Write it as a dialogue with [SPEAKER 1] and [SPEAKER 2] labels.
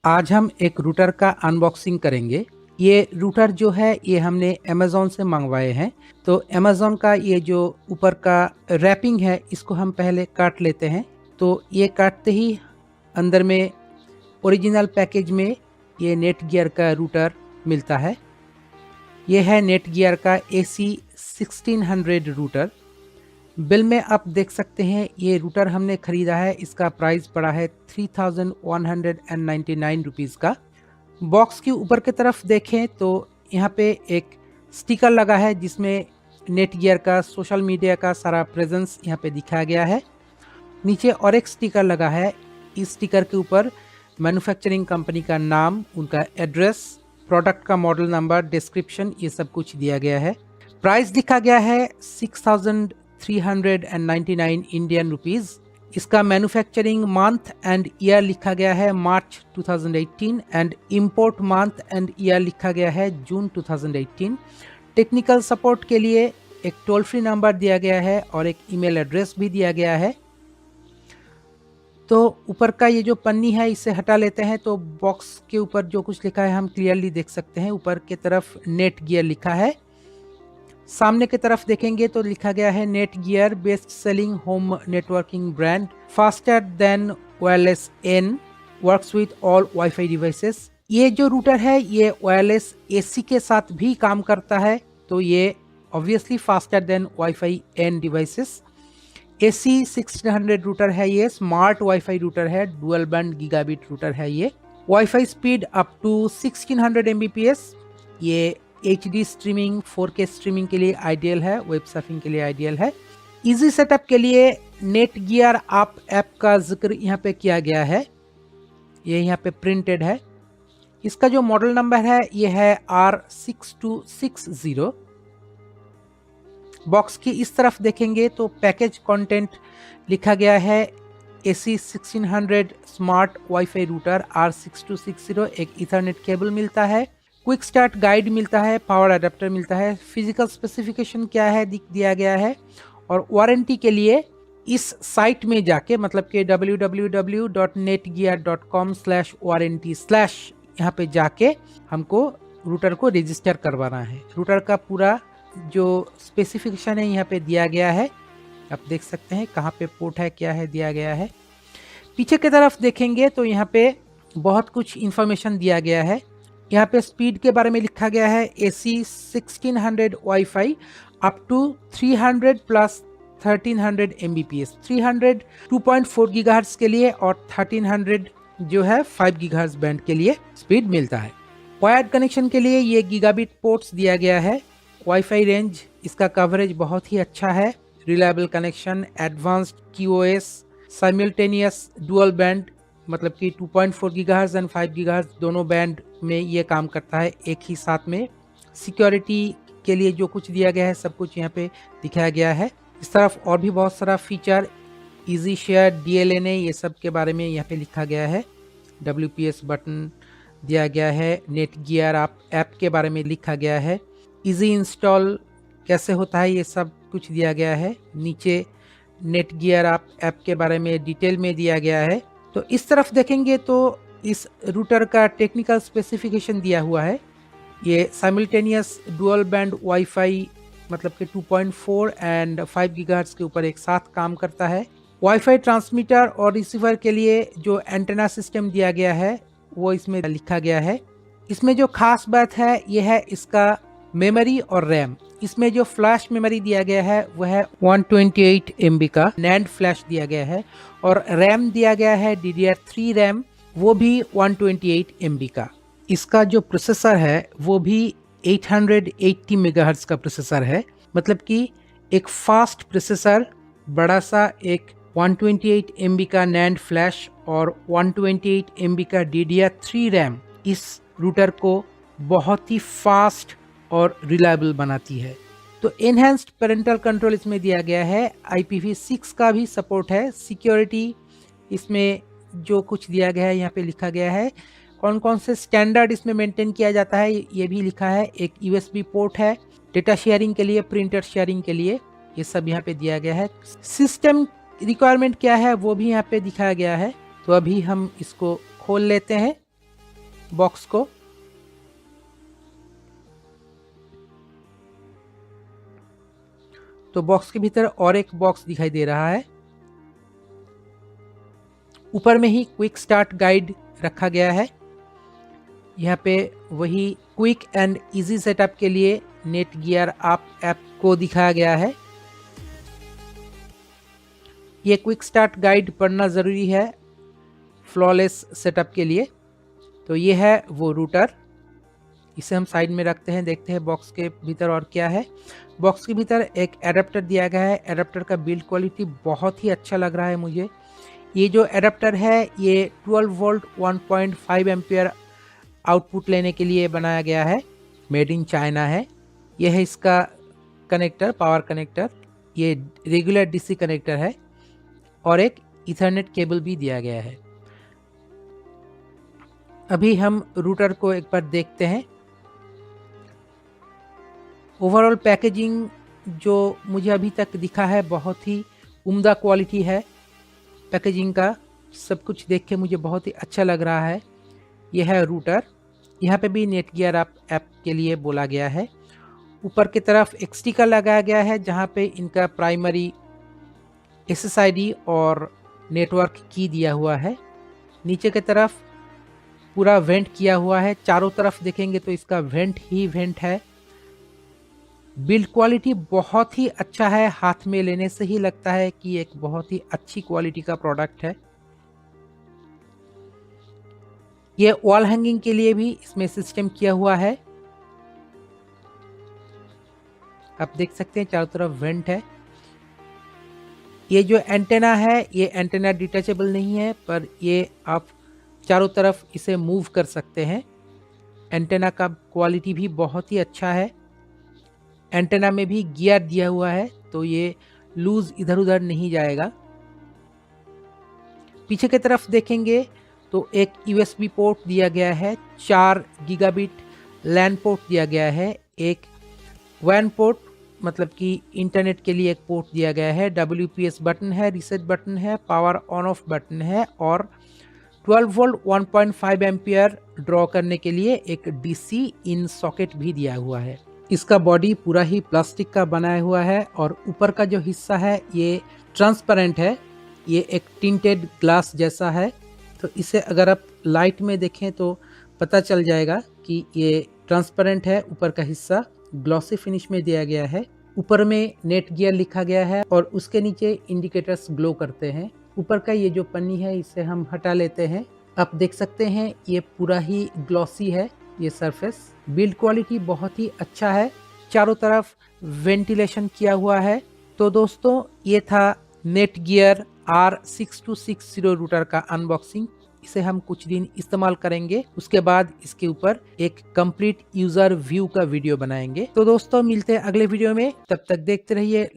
[SPEAKER 1] आज हम एक रूटर का अनबॉक्सिंग करेंगे। ये रूटर जो है ये हमने अमेज़न से मंगवाए हैं। तो अमेज़न का ये जो ऊपर का रैपिंग है इसको हम पहले काट लेते हैं। तो ये काटते ही अंदर में ओरिजिनल पैकेज में ये नेटगियर का रूटर मिलता है। ये है नेटगियर का AC1600 रूटर। बिल में आप देख सकते हैं ये रूटर हमने ख़रीदा है, इसका प्राइस पड़ा है 3199 रुपीज़ का। बॉक्स के ऊपर की तरफ देखें तो यहाँ पे एक स्टिकर लगा है जिसमें नेटगियर का सोशल मीडिया का सारा प्रेजेंस यहाँ पे दिखाया गया है। नीचे और एक स्टिकर लगा है, इस स्टिकर के ऊपर मैन्युफैक्चरिंग कंपनी का नाम, उनका एड्रेस, प्रोडक्ट का मॉडल नंबर, डिस्क्रिप्शन, ये सब कुछ दिया गया है। प्राइस लिखा गया है 6399 इंडियन रुपीज़। इसका मैन्युफैक्चरिंग मंथ एंड ईयर लिखा गया है मार्च 2018 and import month and year लिखा गया है जून 2018। टेक्निकल सपोर्ट के लिए एक टोल फ्री नंबर दिया गया है और एक ईमेल एड्रेस भी दिया गया है। तो ऊपर का ये जो पन्नी है इसे हटा लेते हैं तो बॉक्स के ऊपर जो कुछ लिखा है हम क्लियरली देख सकते हैं। ऊपर की तरफ नेटगियर लिखा है, सामने की तरफ देखेंगे तो लिखा गया है Netgear best selling home networking brand, faster than wireless N, works with all Wi-Fi devices. ये जो रूटर है ये वायरलेस एसी के साथ भी काम करता है, तो ये obviously faster than WiFi N devices. AC1600 router है, ये स्मार्ट वाईफाई रूटर है, डुअल बैंड गीगाबिट रूटर है। ये WiFi speed up to 1600 Mbps। ये HD स्ट्रीमिंग, 4K स्ट्रीमिंग के लिए आइडियल है, वेब सर्फिंग के लिए आइडियल है। इजी सेटअप के लिए नेटगियर आप ऐप का जिक्र यहाँ पे किया गया है, ये यहाँ पे प्रिंटेड है। इसका जो मॉडल नंबर है ये है R6260। बॉक्स की इस तरफ देखेंगे तो पैकेज कंटेंट लिखा गया है AC1600 smart WiFi router R6260। एक इथरनेट केबल मिलता है, क्विक स्टार्ट गाइड मिलता है, पावर अडेप्टर मिलता है, फिजिकल स्पेसिफिकेशन क्या है दिया गया है। और वारंटी के लिए इस साइट में जाके, मतलब कि www.netgear.com/warranty/ यहाँ पे जाके हमको रूटर को रजिस्टर करवाना है। रूटर का पूरा जो स्पेसिफिकेशन है यहाँ पे दिया गया है, आप देख सकते हैं कहाँ पे पोर्ट है, क्या है दिया गया है। पीछे की तरफ देखेंगे तो यहाँ पे बहुत कुछ इंफॉर्मेशन दिया गया है। यहाँ पे स्पीड के बारे में लिखा गया है AC1600 WiFi up to 300 plus 1300 Mbps। 300 2.4 gigahertz के लिए और 1300 जो है 5 गीगाहर्ट्ज बैंड के लिए स्पीड मिलता है। वायर्ड कनेक्शन के लिए ये गीगाबिट पोर्ट्स दिया गया है। वाईफाई रेंज, इसका कवरेज बहुत ही अच्छा है, reliable connection, advanced QoS, simultaneous dual band, मतलब कि 2.4 गीगाहर्ट्ज एंड 5 गीगाहर्ट्ज दोनों बैंड में ये काम करता है एक ही साथ में। सिक्योरिटी के लिए जो कुछ दिया गया है सब कुछ यहाँ पे दिखाया गया है। इस तरफ और भी बहुत सारा फीचर, इजी शेयर, DLNA, ये सब के बारे में यहाँ पे लिखा गया है। WPS बटन दिया गया है, नेटगियर ऐप के बारे में लिखा गया है, इजी इंस्टॉल कैसे होता है ये सब कुछ दिया गया है। नीचे नेटगियर ऐप के बारे में डिटेल में दिया गया है। तो इस तरफ देखेंगे तो इस रूटर का टेक्निकल स्पेसिफिकेशन दिया हुआ है। ये साइमल्टेनियस डुअल बैंड वाईफाई, मतलब कि 2.4 एंड 5 गीगाहर्ट्ज के ऊपर एक साथ काम करता है। वाईफाई ट्रांसमीटर और रिसीवर के लिए जो एंटेना सिस्टम दिया गया है वो इसमें लिखा गया है। इसमें जो खास बात है यह है इसका मेमोरी और रैम। इसमें जो फ्लैश मेमोरी दिया गया है वह है 128 MB का नैंड फ्लैश दिया गया है, और रैम दिया गया है DDR3 रैम, वो भी 128 MB का। इसका जो प्रोसेसर है वो भी 880 मेगाहर्ट्ज का प्रोसेसर है, मतलब कि एक फास्ट प्रोसेसर, बड़ा सा एक 128 MB का नैंड फ्लैश और 128 MB का DDR3 रैम इस रूटर को बहुत ही फास्ट और रिलायबल बनाती है। तो एनहेंस्ड पेरेंटल कंट्रोल इसमें दिया गया है, IPv6 का भी सपोर्ट है। सिक्योरिटी, इसमें जो कुछ दिया गया है यहाँ पे लिखा गया है, कौन कौन से स्टैंडर्ड इसमें मेंटेन किया जाता है ये भी लिखा है। एक USB पोर्ट है डेटा शेयरिंग के लिए, प्रिंटर शेयरिंग के लिए, ये सब यहाँ पे दिया गया है। सिस्टम रिक्वायरमेंट क्या है वो भी यहाँ पे दिखाया गया है। तो अभी हम इसको खोल लेते हैं। बॉक्स को। तो बॉक्स के भीतर और एक बॉक्स दिखाई दे रहा है। ऊपर में ही क्विक स्टार्ट गाइड रखा गया है। यहाँ पे वही क्विक एंड इजी सेटअप के लिए नेटगियर ऐप को दिखाया गया है। ये क्विक स्टार्ट गाइड पढ़ना ज़रूरी है फ्लॉलेस सेटअप के लिए। तो ये है वो रूटर, इसे हम साइड में रखते हैं। देखते हैं बॉक्स के भीतर और क्या है। बॉक्स के भीतर एक एडाप्टर दिया गया है। एडाप्टर का बिल्ड क्वालिटी बहुत ही अच्छा लग रहा है मुझे। ये जो एडाप्टर है ये 12 वोल्ट 1.5 एम्पियर आउटपुट लेने के लिए बनाया गया है। मेड इन चाइना है। यह है इसका कनेक्टर, पावर कनेक्टर। ये रेगुलर डीसी कनेक्टर है और एक ईथरनेट केबल भी दिया गया है। अभी हम रूटर को एक बार देखते हैं। ओवरऑल पैकेजिंग जो मुझे अभी तक दिखा है बहुत ही उम्दा क्वालिटी है पैकेजिंग का। सब कुछ देख के मुझे बहुत ही अच्छा लग रहा है। यह है रूटर। यहाँ पे भी नेटगियर ऐप के लिए बोला गया है। ऊपर की तरफ एक स्टिकर लगाया गया है जहाँ पे इनका प्राइमरी SSID और नेटवर्क की दिया हुआ है। नीचे की तरफ पूरा वेंट किया हुआ है। चारों तरफ देखेंगे तो इसका वेंट ही वेंट है। बिल्ड क्वालिटी बहुत ही अच्छा है। हाथ में लेने से ही लगता है कि एक बहुत ही अच्छी क्वालिटी का प्रोडक्ट है। ये वॉल हैंगिंग के लिए भी इसमें सिस्टम किया हुआ है। आप देख सकते हैं चारों तरफ वेंट है। ये जो एंटेना है ये एंटेना डिटैचेबल नहीं है, पर ये आप चारों तरफ इसे मूव कर सकते हैं। एंटेना का क्वालिटी भी बहुत ही अच्छा है। एंटेना में भी गियर दिया हुआ है तो ये लूज इधर उधर नहीं जाएगा। पीछे की तरफ देखेंगे तो एक USB पोर्ट दिया गया है। 4 गीगाबिट लैन पोर्ट दिया गया है। एक WAN पोर्ट मतलब कि इंटरनेट के लिए एक पोर्ट दिया गया है। WPS बटन है, रीसेट बटन है, पावर ऑन ऑफ बटन है और 12 वोल्ट 1.5 एम्पियर ड्रॉ करने के लिए एक DC इन सॉकेट भी दिया हुआ है। इसका बॉडी पूरा ही प्लास्टिक का बनाया हुआ है और ऊपर का जो हिस्सा है ये ट्रांसपेरेंट है। ये एक टिंटेड ग्लास जैसा है। तो इसे अगर आप लाइट में देखें तो पता चल जाएगा कि ये ट्रांसपेरेंट है। ऊपर का हिस्सा ग्लॉसी फिनिश में दिया गया है। ऊपर में नेटगियर लिखा गया है और उसके नीचे इंडिकेटर्स ग्लो करते हैं। ऊपर का ये जो पन्नी है इसे हम हटा लेते हैं। आप देख सकते हैं ये पूरा ही ग्लॉसी है ये सरफेस। बिल्ड क्वालिटी बहुत ही अच्छा है। चारों तरफ वेंटिलेशन किया हुआ है। तो दोस्तों ये था नेटगियर R6260 रूटर का अनबॉक्सिंग। इसे हम कुछ दिन इस्तेमाल करेंगे, उसके बाद इसके ऊपर एक कंप्लीट यूजर व्यू का वीडियो बनाएंगे। तो दोस्तों मिलते हैं अगले वीडियो में, तब तक देखते रहिए